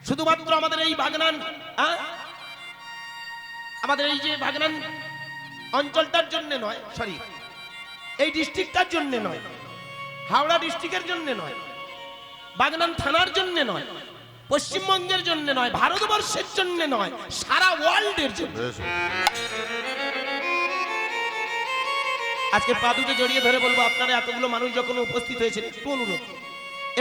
শুধুমাত্র আমাদের এই বাগনান আমাদের এই যে বাগনান অঞ্চলটার জন্য নয়, সরি এই ডিস্ট্রিক্টটার জন্য নয়, হাওড়া ডিস্ট্রিক্টের জন্য নয়, বাগনান থানার জন্য নয়, পশ্চিমবঙ্গের জন্য নয়, ভারতবর্ষের জন্য নয়, সারা ওয়ার্ল্ডের জন্য। আজকে পা দুটো জড়িয়ে ধরে বলবো, আপনারা এতগুলো মানুষ যখন উপস্থিত হয়েছেন, একটু অনুরোধ,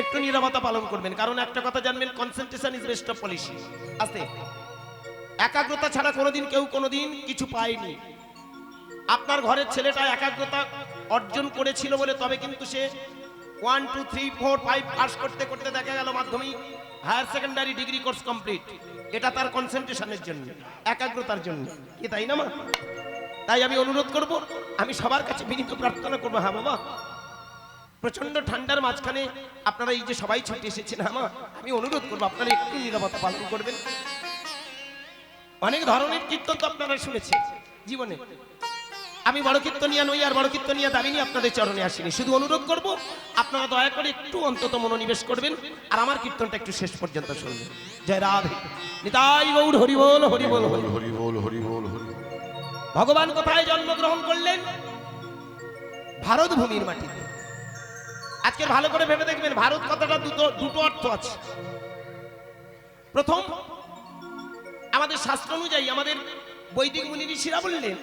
একটু নীরবতা পালন করবেন। কারণ একটা কথা জানবেন, concentration is best of policy. আস্তে, একাগ্রতা ছাড়া কোনোদিন কেউ কোনোদিন কিছু পায়নি। আপনার ঘরের ছেলেটা একাগ্রতা অর্জন করেছিল বলে তবে কিন্তু সে 1 2 3 4 5 পাস করতে করতে দেখা গেল মাধ্যমিক, higher secondary, degree course complete. এটা তার কনসেন্ট্রেশনের জন্য, একাগ্রতার জন্য, কি তাই না মা? তাই আমি অনুরোধ করব, আমি সবার কাছে বিনীত প্রার্থনা করব, হ্যাঁ বাবা, প্রচন্ড ঠান্ডার মাঝখানে আপনারা এই যে সবাই ছুটে এসেছেন, হ্যাঁ মা, আমি অনুরোধ করব আপনারা একটু নীরবতা পালন করবেন। অনেক ধরনের কীর্তন তো আপনারা শুনেছেন জীবনে। আমি বড় কীর্তনিয়া নই আর বড় কীর্তনিয়া দাবিনি আপনাদের চরণে আসিনি। শুধু অনুরোধ করব আপনারা দয়া করে একটু অন্তত মনোনিবেশ করবেন আর আমার কীর্তনটা একটু শেষ পর্যন্ত শুনবেন। জয় রাধে, নিতাই গৌর, হরি বল, হরি বল, হরি বল, হরি বল, হরি। ভগবান কোথায় জন্মগ্রহণ করলেন? ভারত ভূমির মাটিতে। আজকে ভালো করে ভেবে দেখবেন, ভারত কথাটা দুটো অর্থ আছে। প্রথম, আমাদের শাস্ত্র অনুযায়ী, আমাদের বৈদিক মুনি ঋষিরা বললেন,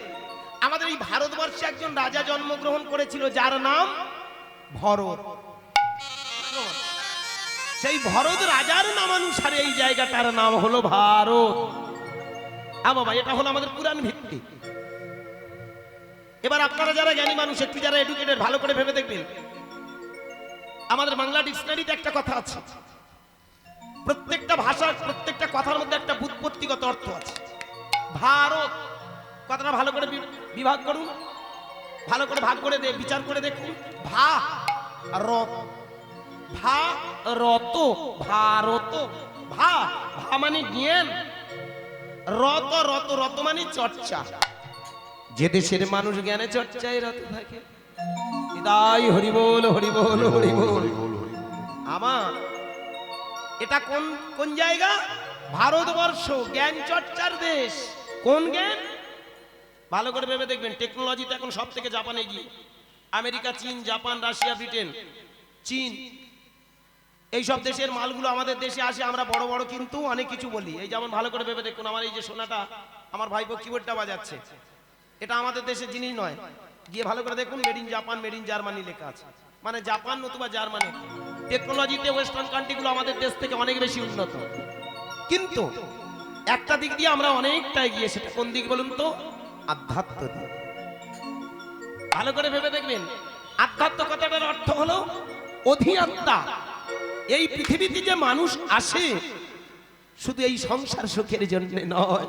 আমাদের এই ভারতবর্ষে একজন রাজা জন্মগ্রহণ করেছিল যার নাম ভরত। সেই ভরত রাজার নামানুসারে এই জায়গাটার নাম হলো ভারত। হ্যাঁ বাবা, এটা হলো আমাদের পুরাণ ভিত্তিক। এবার আপনারা যারা জ্ঞানী মানুষ, একটু যারা এডুকেটেড, ভালো করে ভেবে দেখবেন, আমাদের বাংলা ডিকশনারিতে একটা কথা আছে, প্রত্যেকটা ভাষার প্রত্যেকটা কথার মধ্যে একটা ব্যুৎপত্তিগত অর্থ আছে। ভারত কথাটা ভালো করে বিভাগ করুন, ভালো করে ভাগ করে বিচার করে দেখুন। ভা রত, ভা রত, ভারত। ভা ভা মানে জ্ঞান, রত রত রত মানে চর্চা। যে দেশের মানুষ জ্ঞানে চর্চায় রত থাকে, তাই হরি বল, হরি বল, হরি বল। আমার এটা কোন কোন জায়গা? ভারতবর্ষ, জ্ঞান চর্চার দেশ। কোন জ্ঞান? ভালো করে ভেবে দেখবেন, টেকনোলজিতে এখন সব থেকে জাপান এগিয়ে। আমেরিকা, চীন, জাপান, রাশিয়া, ব্রিটেন, চীন, এইসব দেশের মালগুলো আমাদের দেশে আসে। আমরা বড় বড় কিন্তু অনেক কিছু বলি। এই যেমন ভালো করে ভেবে দেখুন, আমার এই যে সোনাটা, আমার ভাইপো কিবোর্ডটা বাজাচ্ছে, এটা আমাদের দেশের জিনিস নয়। গিয়ে ভালো করে দেখুন, made in Japan, made in Germany লেখা আছে, মানে জাপান নতুবা জার্মানি। টেকনোলজিতে ওয়েস্টার্ন কান্ট্রিগুলো আমাদের দেশ থেকে অনেক বেশি উন্নত, কিন্তু একটা দিক দিয়ে আমরা অনেকটা এগিয়ে। সেটা কোন দিক বলুন তো? আধ্যাত্ম দিক। ভালো করে ভেবে দেখবেন, আধ্যাত্ম কথাটার অর্থ হলো অধিআত্মা। এই পৃথিবীতে যে মানুষ আসে, শুধু এই সংসার সুখের জন্য নয়।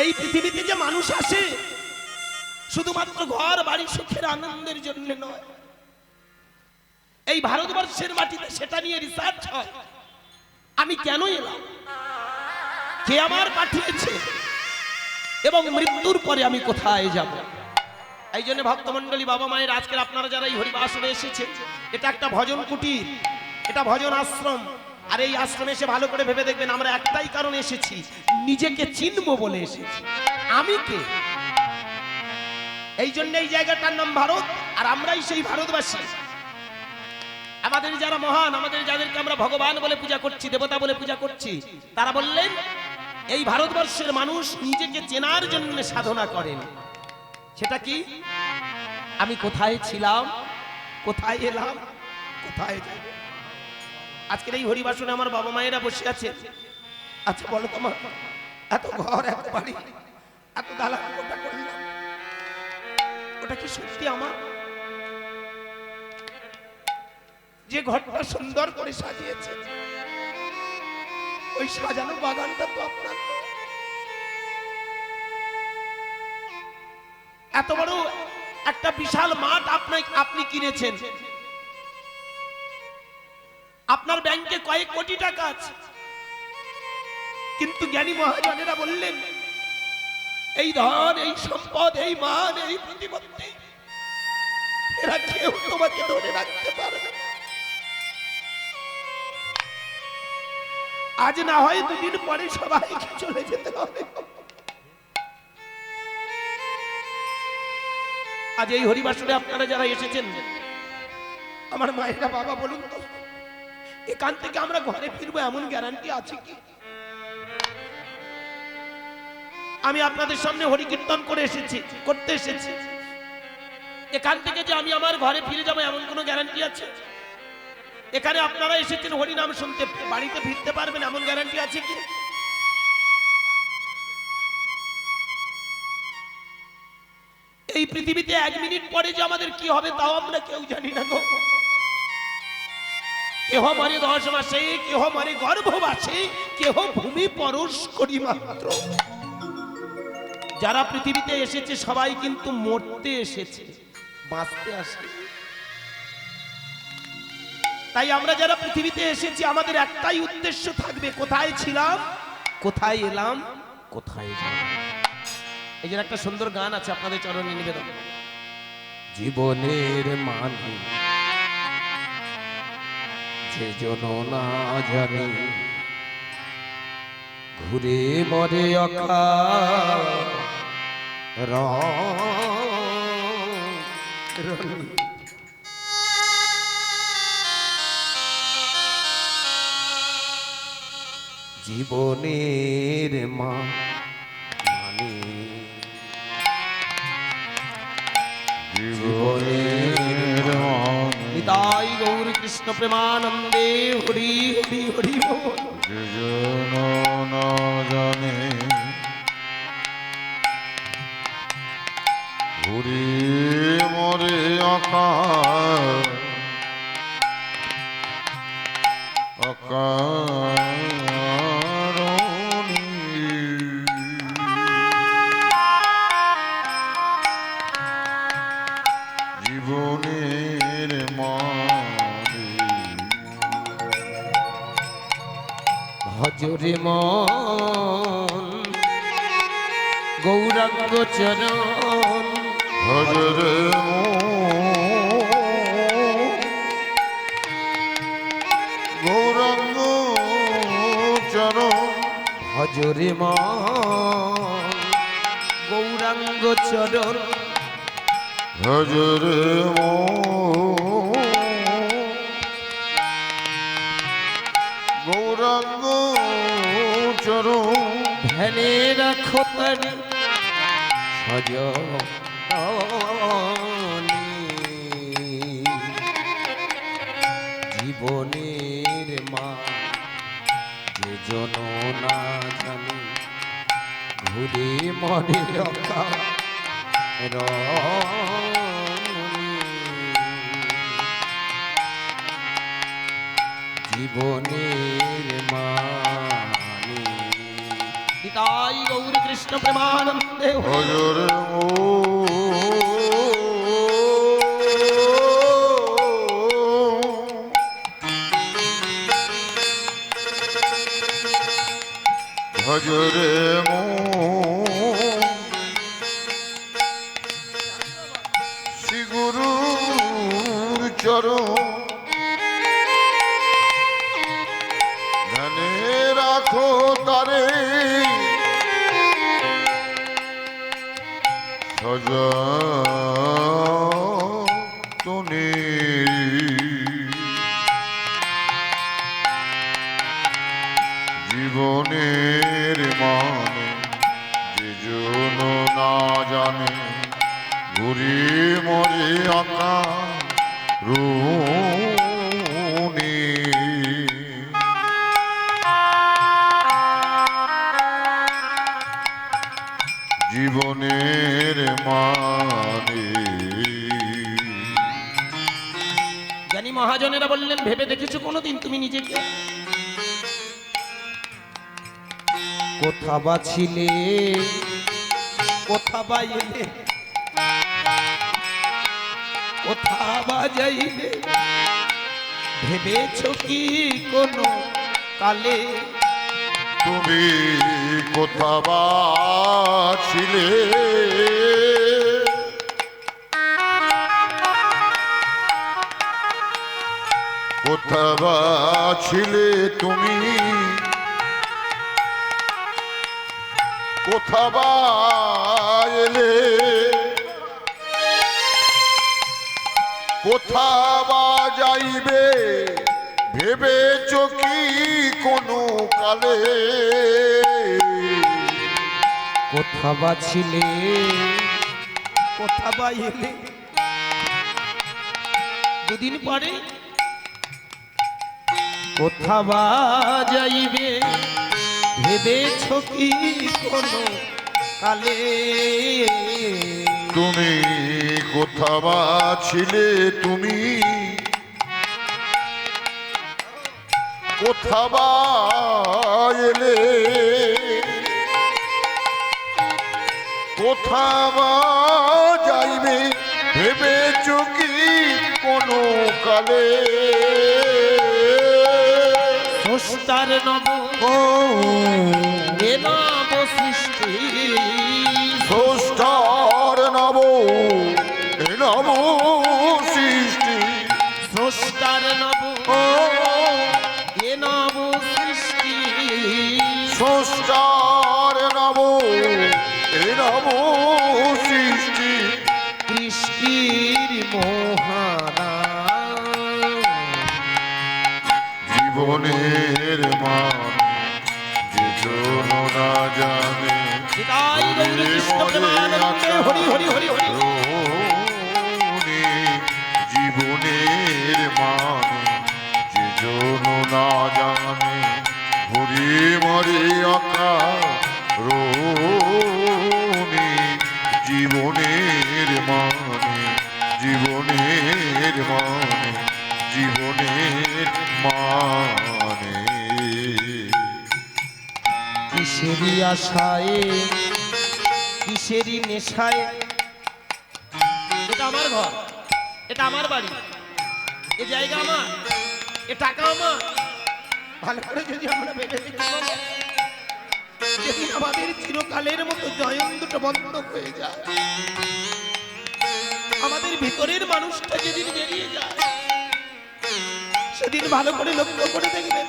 এই পৃথিবীতে যে মানুষ আসে, শুধুমাত্র ঘর বাড়ি সুখের আনন্দের জন্য নয়। এই ভারতবর্ষের মাটিতে সেটা নিয়ে রিসার্চ হয়, আমি কেন এলাম, কে আমার পাঠিয়েছে, এবং মৃত্যুর পরে আমি কোথায় যাব। এই জন্য ভক্তমন্ডলী, বাবা মায়ের, আজকের আপনারা যারা এই হরিবাসরে এসেছেন, এটা একটা ভজন কুটির, এটা ভজন আশ্রম। আর এই আশ্রমে এসে ভালো করে ভেবে দেখবেন, আমরা একটাই কারণে এসেছি, নিজেকে চিনবো বলে এসেছি। আমি কে? এই জন্য এই জায়গাটার নাম ভারত, আর আমরাই সেই ভারতবাসী। আমাদের যারা মহান, আমাদের যাদেরকে আমরা ভগবান বলে পূজা করছি, দেবতা বলে পূজা করছি, তারা বললেন এই ভারতবর্ষের মানুষ নিজেকে চেনার জন্য সাধনা করেন। সেটা কি? আমি কোথায় ছিলাম, কোথায় এলাম, কোথায় যাব। আজকের এই হরিবাসনে আমার বাবা মায়েরা বসে আছে। আচ্ছা বলো তোমার, এত ঘর, এত বাড়ি, এত দালান কোটা করলাম, ওটা কি সত্যি আমার? যে ঘরটা সুন্দর করে সাজিয়েছে, ওই সাজানো বাগানটা তো আপনার। এত বড় একটা বিশাল মাঠ আপনি কিনেছেন, আপনার ব্যাংকে কয়েক কোটি টাকা আছে, কিন্তু জ্ঞানী মহাজনেরা বললেন এই ধন, এই সম্পদ, এই মান, এই প্রতিপত্তি, এরা কেউ তোমাকে ধরে রাখতে পারবে না। আজ না হয় দুদিন পরে সবাইকে চলে যেতে হবে। আজ এই হরিবাসরে আপনারা যারা এসেছেন, আমার মায়েরা, বাবা বলুন তো, এখান থেকে আমরা ঘরে ফিরবো এমন গ্যারান্টি আছে কি? আমি আপনাদের সামনে হরি কীর্তন করতে এসেছি, এখান থেকে যে আমি আমার ঘরে ফিরে যাবো এমন কোনো গ্যারান্টি আছে? এখানে আপনারা এসেছেন হরি নাম শুনতে, বাড়িতে ফিরতে পারবেন এমন গ্যারান্টি আছে কি? এই পৃথিবীতে 1 মিনিট পরে যে আমাদের কি হবে তাও আমরা কেউ জানি না গো। কেহ মরে 10 মাসে, কেহ মরে গর্ভবাসে, কেহ ভূমি পরশ করি মাত্র। যারা পৃথিবীতে এসেছে সবাই কিন্তু মরতে এসেছে, বাঁচতে আসে। তাই আমরা যারা পৃথিবীতে এসেছি আমাদের একটাই উদ্দেশ্য থাকবে, কোথায় ছিলাম, কোথায় এলাম, কোথায় যাব। এই যে একটা সুন্দর গান আছে আপনাদের চরণে নিবেদন। জীবনের মানে যে জন না জানে, ঘুরে মরে অকারণে। জীবনের মানে জীবনের নিতাই গৌর কৃষ্ণ প্রেমানন্দে হরি হরি হরি বল। যে জন না জানে, ঘুরে মরে অকারণে। জীবনের মানে ভজরে মন গৌরাঙ্গ চরণ, ভজরে গৌরাঙ্গ চরণ। ভজরে মন গৌরাঙ্গ চরণ, ভজরে গৌরাঙ্গ চরণ। ধ্যানে রাখো তারি সজনী, জীবনের মা যে জন না জানে, ঘুরে মরে জীবনের মানে। নিতাই গৌর কৃষ্ণ প্রেমানন্দে ভজরে ভজরে শ্রী গুরুর চরণ। ধ্যানে রাখো তারে সযতনে। জীবনের মানে যে জন না জানে, ঘুরে মরে অকারণে। জীবনের মানে। জ্ঞানী মহাজনেরা বললেন, ভেবে দেখেছো কোনোদিন তুমি নিজেকে? কোথা বা ছিলে, কোথা বা এলে, কোথা বা যাইবে, ভেবেছো কি কোনো কালে? তুমি কোথা বা ছিলে, কোথা বা ছিলে তুমি, কোথা বা এলে কোথা বা যাইবে ভেবেছ কি কোনো কালে কোথা বা ছিলে কোথা বা এলে দুদিন পরে কোথা বা যাইবে ভেবেছ কি কোনো কালে তুমি কোথা বা ছিলে তুমি কোথা বা এলে কোথা বা যাইবে ভেবেছ কি কোনো কালে স্রষ্টার নব এ নব সৃষ্টি স্রষ্টার নব এ নব সৃষ্টি স্রষ্টার নব এ নব সৃষ্টি স্রষ্টার নব এ নব সৃষ্টি কৃষ্টির মহানা জীবনের মান যে জন না জানে নিতাই গৌর কৃষ্ণ প্রেমানন্দে হরি হরি হরি হরি রোনে জীবনের মানে যে জন না জানে ঘুরে মরে আকা রোনে জীবনের মানে জীবনের মানে জীবনের মানে কিসেরই আশায় কিসেরই নেশায় এটা আমার ঘর এটা আমার বাড়ি এ জায়গা আমার এ টাকা আমার ভালো করে যদি আমরা ভেবে দেখি যেদিন আমাদের চিরকালের মতো জয়ন্তটা বন্ধ হয়ে যায় আমাদের ভিতরের মানুষটা যেদিন বেরিয়ে যায় সেদিন ভালো করে লক্ষ্য করে দেখবেন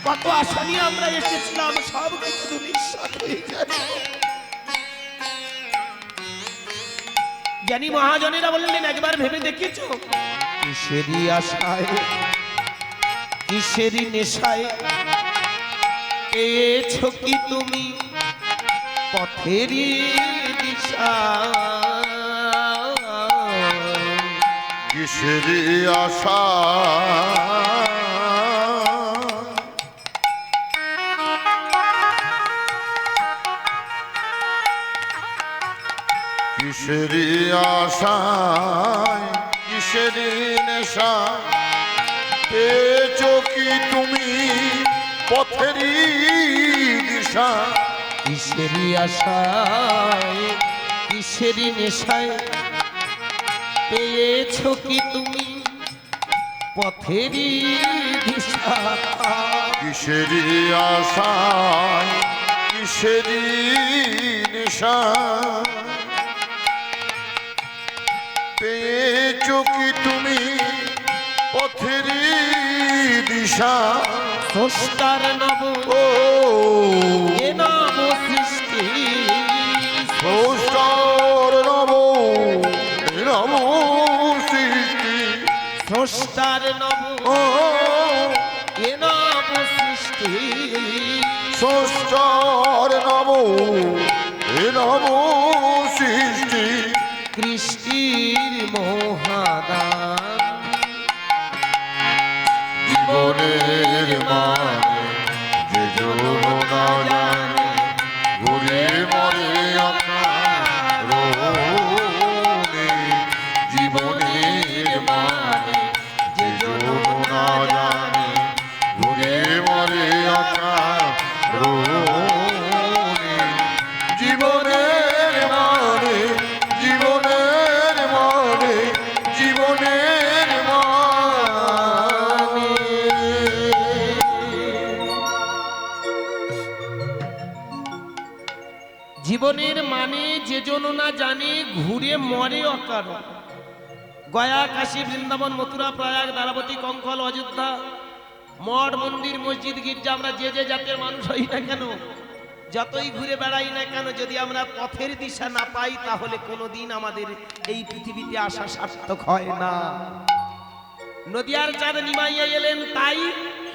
কত আশা নিয়ে আমরা এসেছিলাম সব কিছু নিঃশ্বাস হয়ে যায় জ্ঞানী মহাজনেরা বললেন একবার ভেবে দেখেছ কিসেরই আশায় কিসেরই নেশায় পেয়েছো কি তুমি পথেরই দিশা কিসেরই আশা কিসেরই আশায় কিসেরই নেশা পেয়েছো কি তুমি পথেরই দিশা কিসেরই আশায় কিসেরই নেশায় পেয়েছো কি তুমি পথেরই দিশা কিসেরই আশায় কিসেরই নেশা পেয়েছো কি তুমি পথেরই দিশা স্রষ্টার নব ও এ নব সৃষ্টি স্রষ্টার নব এ নব সৃষ্টি স্রষ্টার নব ও এ নব সৃষ্টি স্রষ্টার নব এ নব সৃষ্টি কৃষ্টির মহাদান জীবনের মানে যে জন না জানে ঘুরে মরে রোনে জীবনের মানে যে জন না জানে ঘুরে মরে রোনে জীবনের মানে জীবনের মানে জীবনের মানে জীবনের মানে যে জন না জানে ঘুরে মরে অকারণ গয়া কাশী বৃন্দাবন মথুরা প্রয়াগ দ্বারাবতী কঙ্কল অযোধ্যা মঠ মন্দির মসজিদ গির্জা আমরা যে যে জাতের মানুষ হই না কেন যতই ঘুরে বেড়াই না কেন, যদি আমরা পথের দিশা না পাই তাহলে কোনোদিন আমাদের এই পৃথিবীতে আসা সার্থক হয় না। নদিয়ার চাঁদ নিমাইয়া এলেন, তাই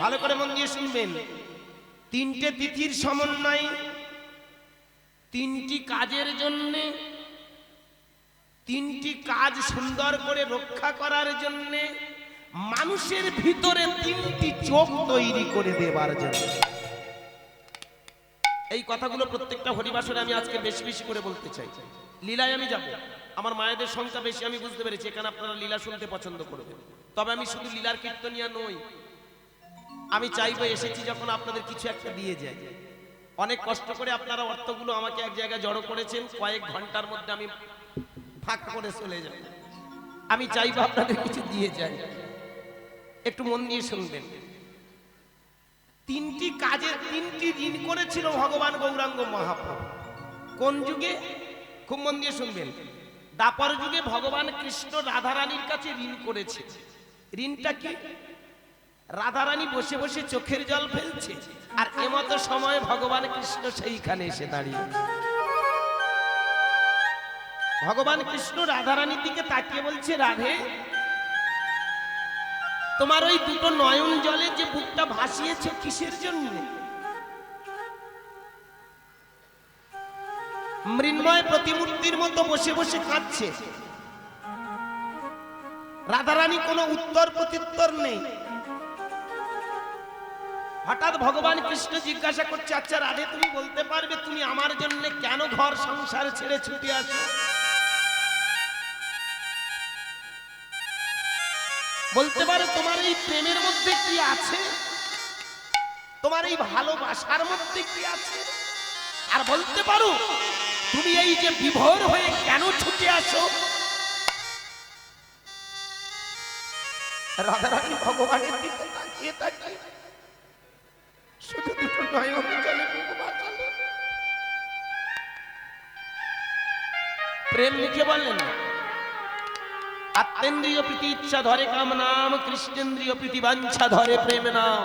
ভালো করে মন দিয়ে শুনবেন। তিনটে তিথির সমন্বয়, তিনটি কাজের জন্য, তিনটি কাজ সুন্দর করে রক্ষা করার জন্য, মানুষের ভিতরে তিনটি চোখ তৈরি করে দেবার জন্য। এই কথাগুলো প্রত্যেকটা হরিবাসরে আমি আজকে বেশি বেশি করে বলতে চাই। লীলায় আমি যাব, আমার মায়েদের সংখ্যা বেশি, আমি বুঝতে পেরেছি এখানে আপনারা লীলা শুনতে পছন্দ করবেন। তবে আমি শুধু লীলার কীর্তনিয়া নই, আমি চাইবো এসেছি যখন আপনাদের কিছু একটা দিয়ে যায়। অনেক কষ্ট করে আপনারা অর্থগুলো আমাকে এক জায়গায় জড়ো করেছেন, কয়েক ঘন্টার মধ্যে আমি ফাঁক করে চলে যাব। আমি চাইবো আপনাদের কিছু দিয়ে যায়, একটু মন দিয়ে শুনবেন। তিনটি কাজে তিনটি ঋণ করেছিল ভগবান গৌরাঙ্গ মহাপ্রভু। কোন যুগে? খুব মন দিয়ে শুনবেন। দ্বাপর যুগে ভগবান কৃষ্ণ রাধারানীর কাছে ঋণ করেছে। ঋণটা কি? রাধারানী বসে বসে চোখের জল ফেলছে, আর এমতো সময় ভগবান কৃষ্ণ সেইখানে এসে দাঁড়িয়ে। ভগবান কৃষ্ণ রাধারানীর দিকে তাকিয়ে বলছে, রাধে, তোমার ওই দুটো নয়ন জলে যে বুকটা ভাসিয়েছ কিসের জন্য? মৃন্ময় প্রতিমূর্তির মতো বসে বসে কাঁদছে। রাধারানী কোনো উত্তর প্রত্যুত্তর নেই। হঠাৎ ভগবান কৃষ্ণ জিজ্ঞাসা করছে, আচ্ছা রাধে, তুমি বলতে পারবে তুমি আমার জন্য কেন ঘর সংসার ছেড়ে ছুটে আসো? বলতে পারো তোমার এই প্রেমের মধ্যে কি আছে, তোমার এই ভালোবাসার মধ্যে কি আছে? আর বলতে পারো তুমি এই যে বিভোর হয়ে কেন ছুটে আসো? রাধারানী ভগবানের দিকে তাকিয়ে তাকিয়ে শুধু দুটো নয়ন জলে বুক ভাসালো। প্রেম লিখে বললেন, আত্মেন্দ্রিয় প্রীতি ইচ্ছা ধরে কাম নাম, কৃষ্ণেন্দ্রিয় প্রীতি বাঞ্ছা ধরে প্রেম নাম।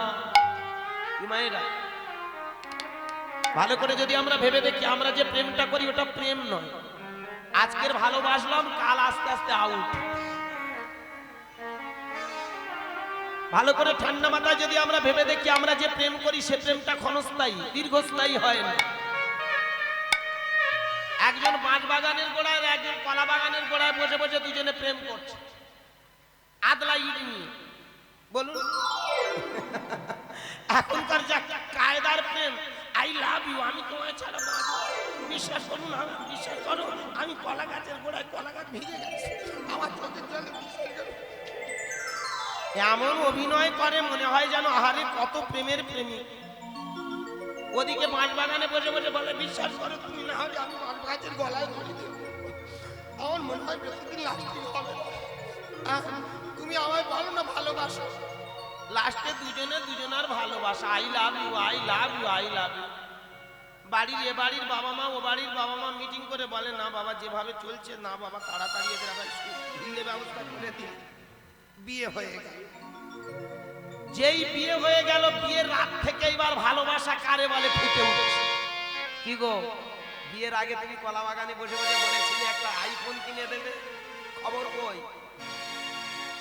মায়েরা ভালো করে যদি আমরা ভেবে দেখি, আমরা যে প্রেমটা করি ওটা প্রেম নয়। আজকের ভালোবাসলাম, কাল আস্তে আস্তে আউট। ভালো করে ঠান্ডা মাথায় যদি আমরা ভেবে দেখি, আমরা যে প্রেম করি সে প্রেমটা ক্ষণস্থায়ী, দীর্ঘস্থায়ী হয় না। একজন বাঁশ বাগানের গোড়ায়, একজন কলা বাগানের গোড়ায় বসে বসে দুজনে প্রেম করছে, আদলা ইট নিয়ে। বলুন এখনকার যা কায়দার প্রেম, আই লাভ ইউ, আমি তোমায় ছাড়া বাঁচব, বিশ্বাস করুন, বিশ্বাস করো, আমি কলা গাছের গোড়ায়, কলা গাছ ভিজে গেছে, আমার চোখের জলে এমন অভিনয় করে মনে হয় যেন আহারে কত প্রেমের প্রেমিক। ওদিকে বাঁশ বাগানে বসে বসে বলে, বিশ্বাস করো তুমি না হলে আমি বাঁশ গাছের গলায় ধরে দেব, আমার মনে হয় বেশিদিন লাস্টিং হবে না, তুমি আমায় বলো না ভালোবাসো। লাস্টে দুজনে দুজনার ভালোবাসা, I love you, I love you, I love you. বাড়ির এ বাড়ির বাবা মা ও বাড়ির বাবা মা মিটিং করে বলে, না বাবা যেভাবে চলছে, না বাবা তাড়াতাড়ি এদের আবার হিলে ব্যবস্থা করে দিন। বিয়ে হয়ে গেল। যেই বিয়ে হয়ে গেল, বিয়ের রাত থেকে এবার ভালোবাসা কারে বলে ফুটে উঠছে। কি গো, বিয়ের আগে তুমি কলা বাগানে বসে বসে বলেছিলে একটা আইফোন কিনে দেবে, খবর কই?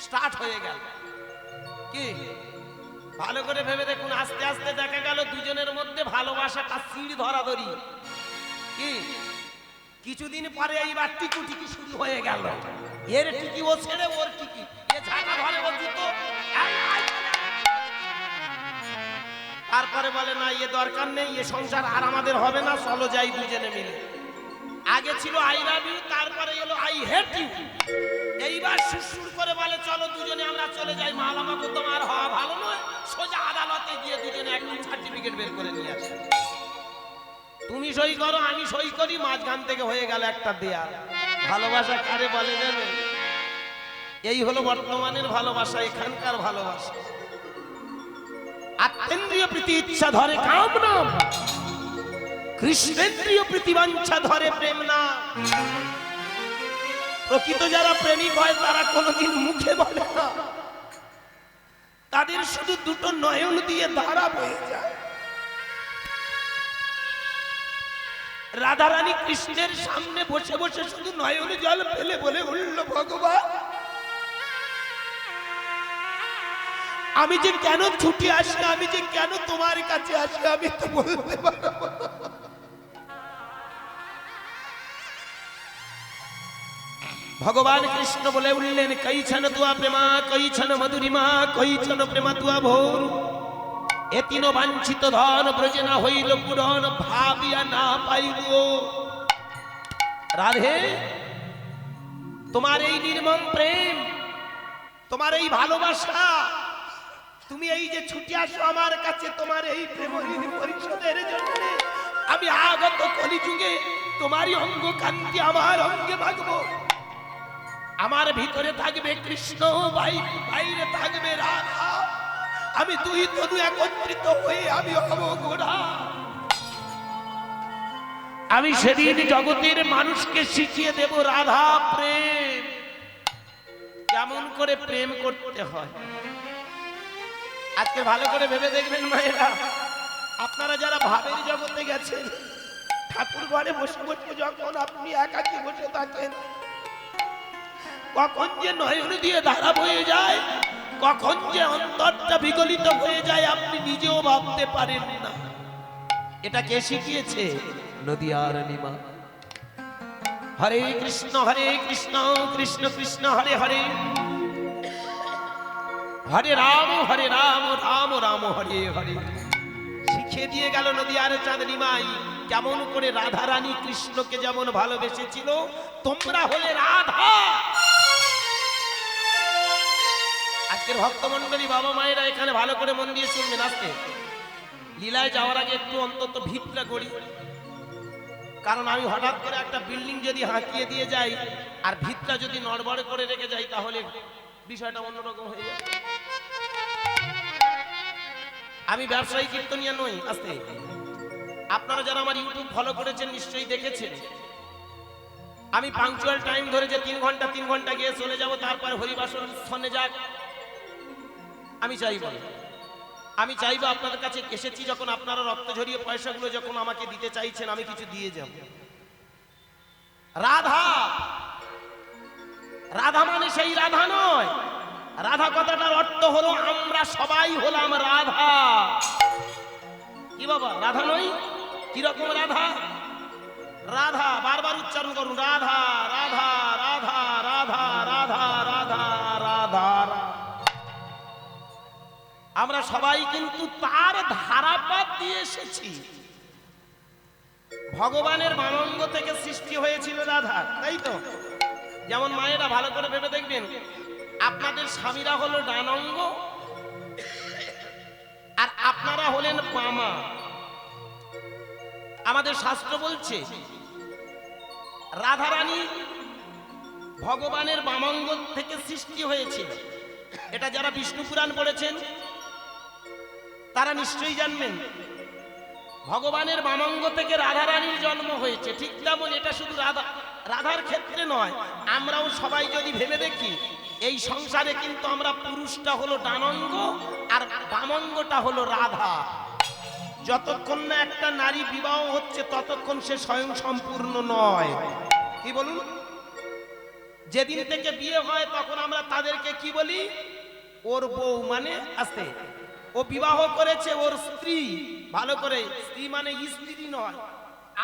স্টার্ট হয়ে গেল। কি ভালো করে ভেবে দেখুন, আস্তে আস্তে দেখা গেল দুজনের মধ্যে ভালোবাসাটা সিঁড়ি ধরাধরি। কি কিছুদিন পরে এইবার টিকু টিকি শুরু হয়ে গেল। এর টিকি ও ছেড়ে ওর টিকি, এ ঝাঁটা ধরে ওর জুতো। তারপরে বলে, না এ দরকার নেই, এ সংসার আর আমাদের হবে না, চলো যাই দুজনে মিলে। আগে ছিল আই লাভ ইউ, তারপরে এলো আই হেট ইউ। এইবার সুর করে বলে, চলো দুজনে আমরা চলে যাই, মালামা তোমার হওয়া ভালো নয়, সোজা আদালতে গিয়ে দুজনে একটা সার্টিফিকেট বের করে নিয়ে আসে। তুমি সই করো, আমি সই করি, মাঝখান থেকে হয়ে গেল একটা দেয়াল। ভালোবাসা কারে বলে জানেন? এই হলো বর্তমানের ভালোবাসা, এখানকার ভালোবাসা। আত্মেন্দ্রিয় প্রীতি ইচ্ছা ধরে কাম নাম, কৃষ্ণেন্দ্রিয় প্রীতি বাঞ্ছা ধরে প্রেম না। প্রকৃত যারা প্রেমিক হয় তারা কোনোদিন মুখে বলে না, তাদের শুধু দুটো নয়ন দিয়ে ধারা বয়ে যায়। রাধারানী কৃষ্ণের সামনে বসে বসে শুধু নয়ন জল ফেলে বলে উঠল, ভগবান আমি যে কেন ছুটে আসি, আমি যে কেন তোমার কাছে আসি, আমি তো বলতে পারবো না। ভগবান কৃষ্ণ বলে উঠলেন, কইছন তুয়া প্রেমা, কইছন মধুরিমা, কইছন প্রেমা তুয়া ভোর, এ তিন বাঞ্ছিত ধন ব্রজে না হইল পূরণ, ভাবিয়া না পাইল। রাধে, তোমার এই নির্মম প্রেম, তোমার এই ভালোবাসা, তুমি এই যে ছুটে আসো আমার কাছে তোমার এই প্রেম ঋণ পরিশোধের জন্য, আমি আগত কলিযুগে তোমারই অঙ্গ কান্তি আমার অঙ্গে ভাগবো। আমার ভিতরে থাকবে কৃষ্ণ, বাইরে থাকবে রাধা, আমি দুই তনু একত্রিত হয়ে আমি হব ঘোড়া। আমি সেদিন জগতের মানুষকে শিখিয়ে দেব রাধা প্রেম, কেমন করে প্রেম করতে হয়। আজকে ভালো করে ভেবে দেখবেন মায়েরা, আপনারা যারা ভাবের জগতে গেছেন, ঠাকুর ঘরে বসে বসে যখন আপনি একাকী বসে থাকেন, কখন যে নয়ন দিয়ে ধারা বয়ে যায়, কখন যে অন্তরটা বিগলিত হয়ে যায়, আপনি নিজেও ভাবতে পারেন না। এটা কে শিখিয়েছে? নদিয়ার নিমা। হরে কৃষ্ণ কৃষ্ণ কৃষ্ণ হরে হরে, হরে রাম রাম রাম হরে হরে। শিখিয়ে দিয়ে গেল নদিয়ার চাঁদনী মাই, কেমন করে রাধা রানী কৃষ্ণকে যেমন ভালোবেসেছিল, তোমরা হলে রাধা। আজকের ভক্তমন্ডলী বাবা মায়েরা এখানে ভালো করে মন দিয়ে শুনবেন। আজকে লীলায় যাওয়ার আগে একটু অন্তত ভিতটা গড়ি, কারণ আমি হঠাৎ করে একটা বিল্ডিং যদি হাঁকিয়ে দিয়ে যাই আর ভিতটা যদি নড়বড় করে রেখে যাই, তাহলে বিষয়টা অন্যরকম হয়ে যায়। আমি ব্যবসায়ী কীর্তনিয়া নই। আস্তে, আপনারা যারা আমার ইউটিউব ফলো করেছেন নিশ্চয়ই দেখেছেন, আমি পাংচুয়াল টাইম ধরে যে 3 ঘন্টা গিয়ে চলে যাব, তারপরে হরিবাসন স্থানে যাক। আমি চাইবো আপনাদের কাছে এসেছি যখন, আপনারা রক্ত ঝরিয়ে পয়সাগুলো যখন আমাকে দিতে চাইছেন, আমি কিছু দিয়ে যাব। রাধা, রাধা মানে সেই রাধা নয়। রাধা কথাটার অর্থ হলো আমরা সবাই হলাম রাধা। কি বাবা, রাধা নই? কিরকম রাধা? রাধা, বারবার উচ্চারণ করুন, রাধা রাধা রাধা রাধা রাধা রাধা রাধা। আমরা সবাই কিন্তু তার ধারাপাত দিয়ে এসেছি। ভগবানের বামঙ্গ থেকে সৃষ্টি হয়েছিল রাধা, তাই তো? যেমন মায়েরা ভালো করে ভেবে দেখবেন, আপনাদের স্বামীরা হলো ডানঙ্গ আর আপনারা হলেন বামা। আমাদের শাস্ত্র বলছে রাধারানী ভগবানের বামঙ্গ থেকে সৃষ্টি হয়েছিল। এটা যারা বিষ্ণু পুরাণ পড়েছেন তারা নিশ্চয়ই জানবেন, ভগবানের বামঙ্গ থেকে রাধারানীর জন্ম হয়েছে। ঠিক তেমন এটা শুধু রাধার ক্ষেত্রে নয়, আমরাও সবাই যদি ভেবে দেখি, এই সংসারে কিন্তু আমরা পুরুষটা হলো ডানঙ্গ আর বামঙ্গটা হলো রাধা। যতক্ষণ না একটা নারী বিবাহ হচ্ছে ততক্ষণ সে স্বয়ং সম্পূর্ণ নয়। কি বলুন? যেদিন থেকে বিয়ে হয় তখন আমরা তাদেরকে কি বলি? ওর বউ। মানে আস্তে, ও বিবাহ করেছে, ওর স্ত্রী। ভালো করে, স্ত্রী মানে স্ত্রী নয়।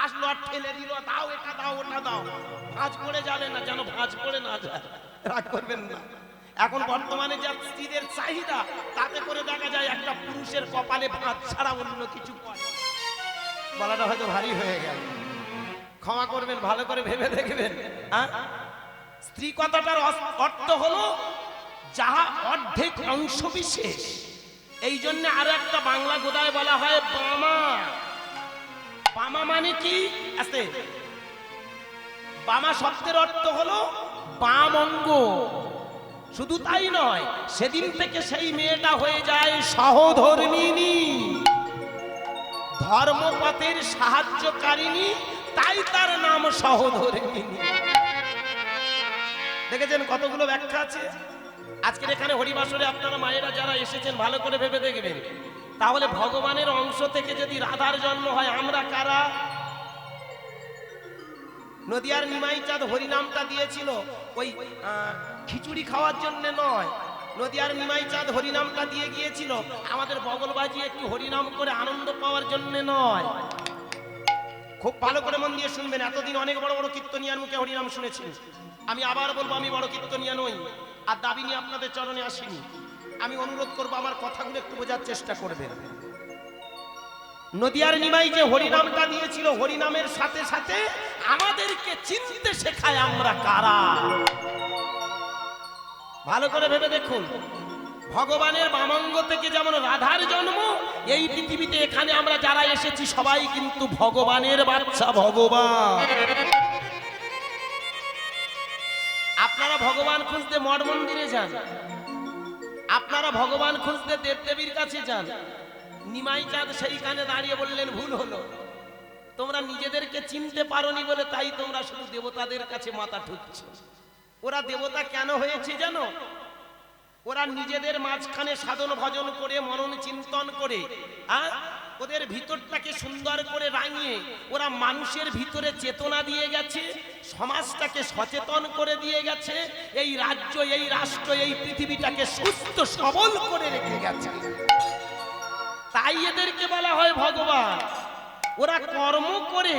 আসলো আর ঠেলে দিল, দাও এটা দাও ওটা দাও, ভাঁজ পড়ে যাবে না, যেন ভাঁজ পড়ে না যায়। রাগ করবেন না। এখন বর্তমানে যা স্ত্রীদের চাহিদা, তাতে করে দেখা যায় একটা পুরুষের কপালে ভাঁজ ছাড়া অন্য কিছু পড়ে। বলাটা হয়তো ভারী হয়ে গেল, ক্ষমা করবেন, ভালো করে ভেবে দেখবেন। স্ত্রী কথাটার অর্থ হলো যাহা অর্ধেক অংশ বিশেষ। এই জন্য আরো একটা বাংলা গোদায় বলা হয় বামা। বামা মানে কি? আস্তে, বামা শব্দের অর্থ হলো বাম অঙ্গ। শুধু তাই নয়, সেদিন থেকে সেই মেয়েটা হয়ে যায় সহধর্মিণী, ধর্মপথের সাহায্যকারিণী, তাই তার নাম সহধর্মিণী। দেখেছেন কতগুলো ব্যাখ্যা আছে। আজকের এখানে হরিবাসরে আপনারা মায়েরা যারা এসেছেন ভালো করে ভেবে দেখবেন, তাহলে ভগবানের অংশ থেকে যদি রাধার জন্ম হয়, আমরা কারা? নদিয়ার নিমাই চাঁদ হরিনামটা দিয়েছিল ওই খিচুড়ি খাওয়ার জন্য নয়, নদিয়ার নিমাই চাঁদ হরিনামটা দিয়ে গিয়েছিল আমাদের বগল বাজিয়ে একটু হরিনাম করে আনন্দ পাওয়ার জন্য নয়। খুব ভালো করে মন দিয়ে শুনবেন, এতদিন অনেক বড় বড় কীর্তনিয়ার মুখে হরিনাম শুনেছি, আমি আবার বলবো আমি বড় কীর্তনিয়া নই, আর দাবি নিয়ে আপনাদের চরণে আসিনি। আমি অনুরোধ করবো আমার কথাগুলো একটু বোঝার চেষ্টা করবেন। নদিয়ার নিমাই যে হরিনামটা দিয়েছিল, হরিনামের সাথে সাথে আমাদেরকে চিনতে শেখায় আমরা কারা। ভালো করে ভেবে দেখুন, ভগবানের বামাঙ্গ থেকে যেমন রাধার জন্ম, এই পৃথিবীতে এখানে আমরা যারা এসেছি সবাই কিন্তু ভগবানের বাচ্চা। ভগবান, আপনারা ভগবান খুঁজতে মঠ মন্দিরে যান, আপনারা ভগবান খুঁজতে দেবদেবীর কাছে যান। নিমাই চাঁদ সেইখানে দাঁড়িয়ে বললেন ভুল হলো, তোমরা নিজেদেরকে চিনতে পারোনি বলে তাই তোমরা শুধু দেবতাদের কাছে মাথা ঠুকছো। ওরা দেবতা কেন হয়েছে জানো? ওরা নিজেদের মাঝখানে সাধন ভজন করে মনন চিন্তন করে ওদের ভিতরটাকে সুন্দর করে রাঙিয়ে ওরা মানুষের ভিতরে চেতনা দিয়ে গেছে, সমাজটাকে সচেতন করে দিয়ে গেছে, এই রাজ্য, এই রাষ্ট্র, এই পৃথিবীটাকে সুস্থ সবল করে রেখে গেছে। তাই এদেরকে বলা হয় ভগবান। ওরা কর্ম করে